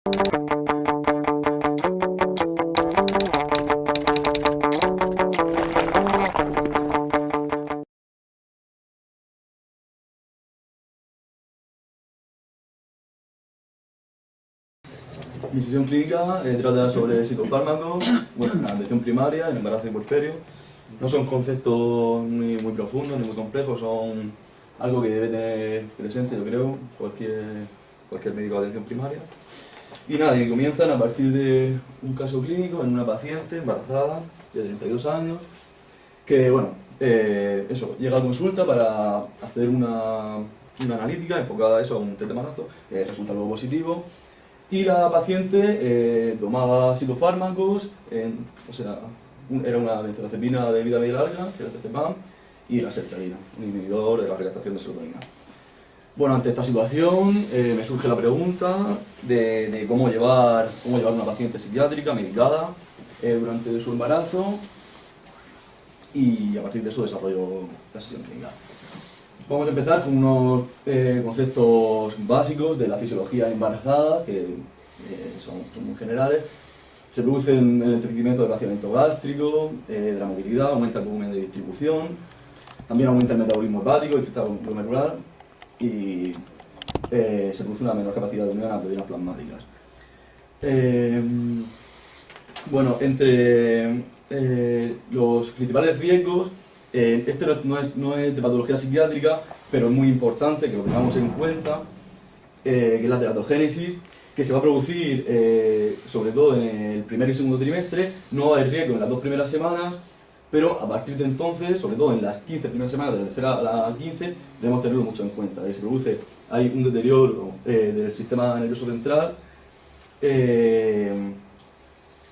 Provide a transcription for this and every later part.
Mi sesión clínica trata sobre psicofármacos, bueno, en la atención primaria, en embarazo y puerperio. No son conceptos muy profundos ni muy complejos, son algo que debe tener presente, yo creo, cualquier médico de atención primaria. Y nada, que comienzan a partir de un caso clínico en una paciente embarazada de 32 años, que bueno, llega a consulta para hacer una analítica enfocada a eso, a un test de embarazo, resulta algo positivo. Y la paciente tomaba psicofármacos, era una benzodiazepina de vida media larga, que era el Tezepam, y la sertralina, un inhibidor de la recaptación de serotonina. Bueno, ante esta situación me surge la pregunta de cómo llevar una paciente psiquiátrica medicada durante su embarazo, y a partir de eso desarrollo la sesión clínica. Vamos a empezar con unos conceptos básicos de la fisiología embarazada, que son muy generales. Se produce el entrecimiento del vaciamiento gástrico, de la movilidad, aumenta el volumen de distribución, también aumenta el metabolismo hepático, el filtrado glomerular, y se produce una menor capacidad de unión a proteínas plasmáticas. Bueno, entre los principales riesgos, este no es de patología psiquiátrica, pero es muy importante que lo tengamos en cuenta, que es la teratogénesis, que se va a producir sobre todo en el primer y segundo trimestre. No va a haber riesgo en las 2 primeras semanas, pero a partir de entonces, sobre todo en las 15 primeras semanas, de la tercera a la 15, debemos tenerlo mucho en cuenta. Hay un deterioro del sistema nervioso central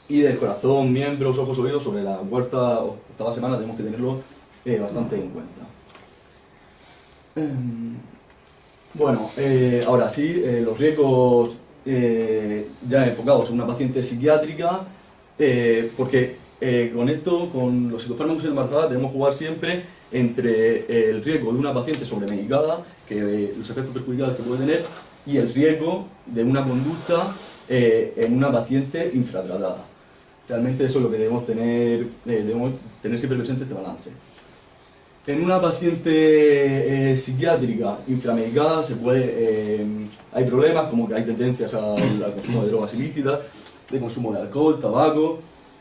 y del corazón, miembros, ojos, oídos. Sobre la cuarta o octava semana tenemos que tenerlo bastante en cuenta. Bueno, ahora sí, los riesgos ya enfocados en una paciente psiquiátrica, porque con los psicofármacos en embarazada debemos jugar siempre entre el riesgo de una paciente sobremedicada, los efectos perjudiciales que puede tener, y el riesgo de una conducta en una paciente infratratada. Realmente eso es lo que debemos tener siempre presente, este balance. En una paciente psiquiátrica inframedicada hay problemas, como que hay tendencias al consumo de drogas ilícitas, de consumo de alcohol, tabaco,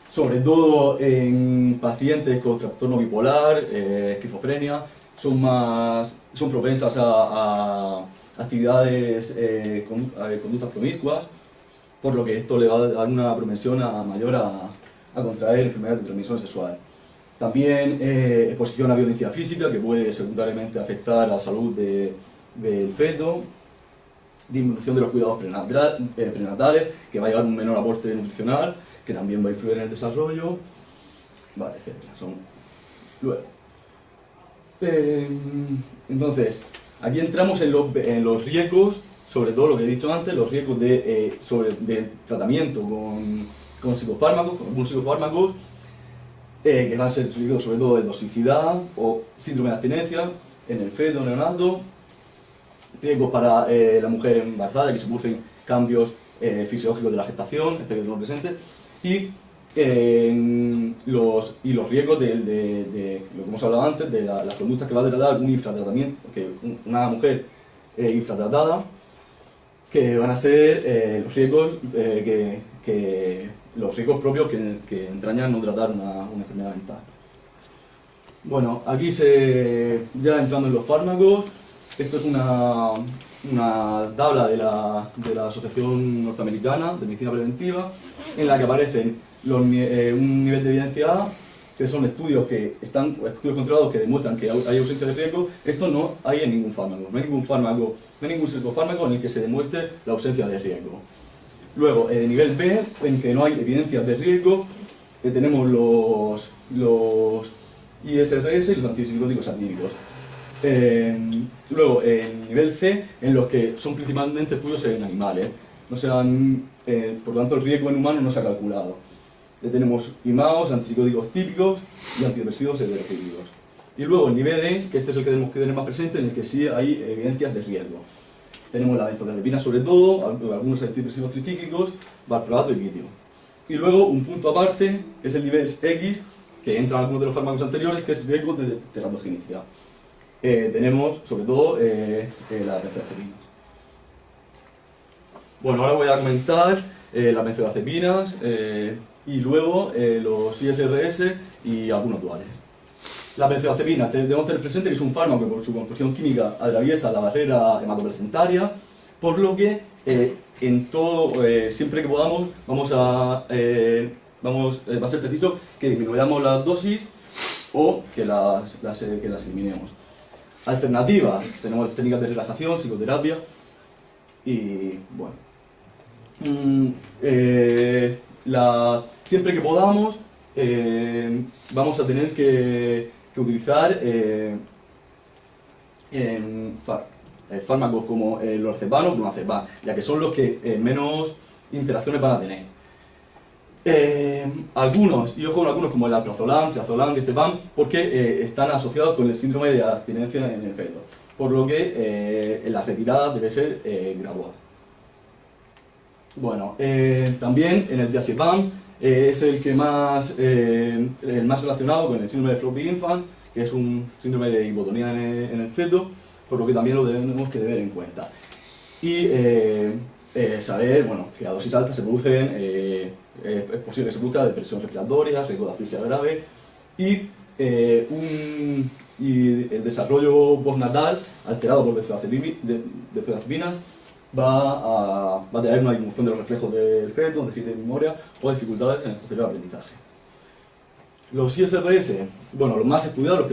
sobre todo en pacientes con trastorno bipolar, esquizofrenia, son propensas a actividades, conductas promiscuas, por lo que esto le va a dar una propensión mayor a contraer enfermedades de transmisión sexual. También exposición a violencia física, que puede secundariamente afectar a la salud del feto, disminución de los cuidados prenatales, que va a llevar un menor aporte nutricional, que también va a influir en el desarrollo, vale, etc. Luego, entonces, aquí entramos en los riesgos, sobre todo lo que he dicho antes, los riesgos de tratamiento con psicofármacos, con algunos psicofármacos, que van a ser riesgos sobre todo de toxicidad o síndrome de abstinencia en el feto neonato, riesgos para la mujer embarazada, que se producen cambios fisiológicos de la gestación, este que tenemos presente, y los riesgos de lo que hemos hablado antes, de las conductas que va a tratar un infratratamiento, una mujer infratratada, que van a ser los riesgos los riesgos propios que entrañan no tratar una enfermedad mental. Bueno, aquí ya entrando en los fármacos, esto es una tabla de la Asociación Norteamericana de Medicina Preventiva, en la que aparecen un nivel de evidencia A, que son estudios controlados que demuestran que hay ausencia de riesgo. Esto no hay en ningún fármaco, no hay ningún psicofármaco en el que se demuestre la ausencia de riesgo. Luego, nivel B, en que no hay evidencias de riesgo, tenemos los ISRS y los antipsicóticos actínicos. Luego, en nivel C, en los que son principalmente estudios en animales, por lo tanto el riesgo en humanos no se ha calculado. Tenemos IMAOs, antipsicóticos típicos y antidepresivos heterocíclicos. Y luego el nivel D, que este es el que tenemos que tener más presente, en el que sí hay evidencias de riesgo. tenemos la benzodiazepina sobre todo, algunos antidepresivos tricíclicos, valproato y litio. Y luego un punto aparte, que es el nivel X, que entra en algunos de los fármacos anteriores, que es riesgo de teratogenicidad. Tenemos sobre todo las benzodiazepinas. Bueno, ahora voy a comentar las benzodiazepinas y luego los ISRS y algunos duales. La benzodiazepina, debemos tener presente que es un fármaco que por su composición química atraviesa la barrera hematoplacentaria, por lo que siempre que podamos va a ser preciso que disminuyamos las dosis o que las eliminemos. Alternativas, tenemos técnicas de relajación, psicoterapia y bueno. Siempre que podamos vamos a tener que utilizar fármacos como el lorcepano o clonazepam, ya que son los que menos interacciones van a tener. Algunos, y ojo con algunos como el alprazolam, triazolam, diazepam, porque están asociados con el síndrome de abstinencia en el feto, por lo que la retirada debe ser gradual. Bueno, también en el diazepam es el más relacionado con el síndrome de floppy infant, que es un síndrome de hipotonía en el feto, por lo que también lo tenemos que tener en cuenta. Y saber, bueno, que a dosis altas se producen, es posible que se produzca depresión respiratoria, riesgo de asfixia grave y el desarrollo postnatal alterado por benzodiazepina va a tener una disminución de los reflejos del feto, un déficit de memoria o dificultades en el posterior aprendizaje. Los ISRS, bueno, los más estudiados,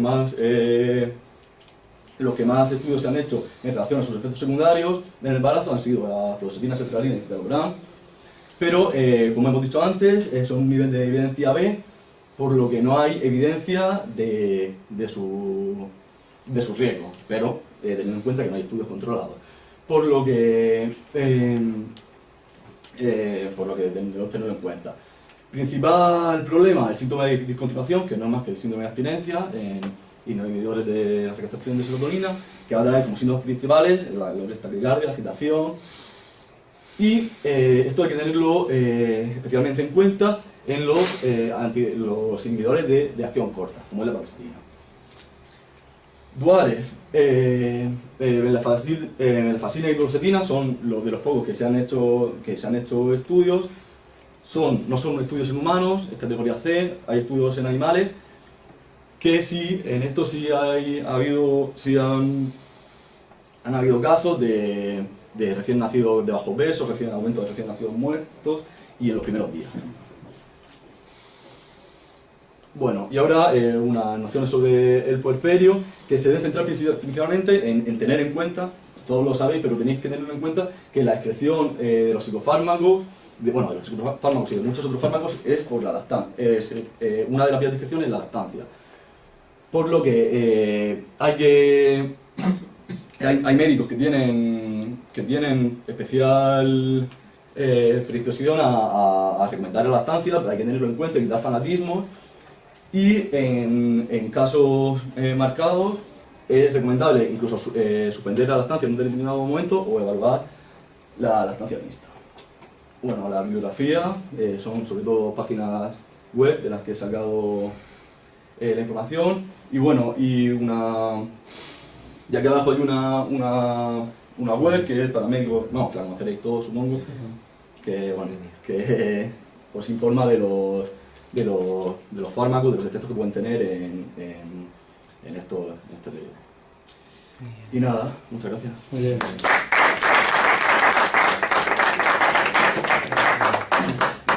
los que más estudios se han hecho en relación a sus efectos secundarios en el embarazo han sido la fluoxetina, sertralina y citalopram, pero como hemos dicho antes, son un nivel de evidencia B, por lo que no hay evidencia de su riesgo, pero teniendo en cuenta que no hay estudios controlados. Por lo que debemos tenerlo en cuenta. Principal problema, el síntoma de discontinuación, que no es más que el síndrome de abstinencia, inhibidores de la recaptación de serotonina, que va a traer como síntomas principales la taquicardia, la agitación. Y esto hay que tenerlo especialmente en cuenta en los inhibidores de acción corta, como es la paroxetina. Duales, venlafaxina y clozapina son los de los pocos que se han hecho estudios. No son estudios en humanos, es categoría C, hay estudios en animales, que sí, en esto sí han habido casos de recién nacidos de bajo peso, aumento de recién nacidos muertos y en los primeros días. Bueno, y ahora unas nociones sobre el puerperio, que se deben centrar principalmente en tener en cuenta, todos lo sabéis, pero tenéis que tenerlo en cuenta, que la excreción de los psicofármacos, de los psicofármacos y de muchos otros fármacos es por la lactancia. Una de las vías de excreción es la lactancia. Por lo que hay médicos que tienen especial predisposición a recomendar la lactancia, pero hay que tenerlo en cuenta, evitar fanatismos. Y en casos marcados es recomendable incluso suspender la lactancia en un determinado momento o evaluar la lactancia mixta. Bueno, la bibliografía son sobre todo páginas web de las que he sacado la información. Y bueno, ya que abajo hay una web que es para médicos, vamos, que la conoceréis todos supongo, que os informa de los fármacos, de los efectos que pueden tener en este libro. Y nada, muchas gracias. Muy bien.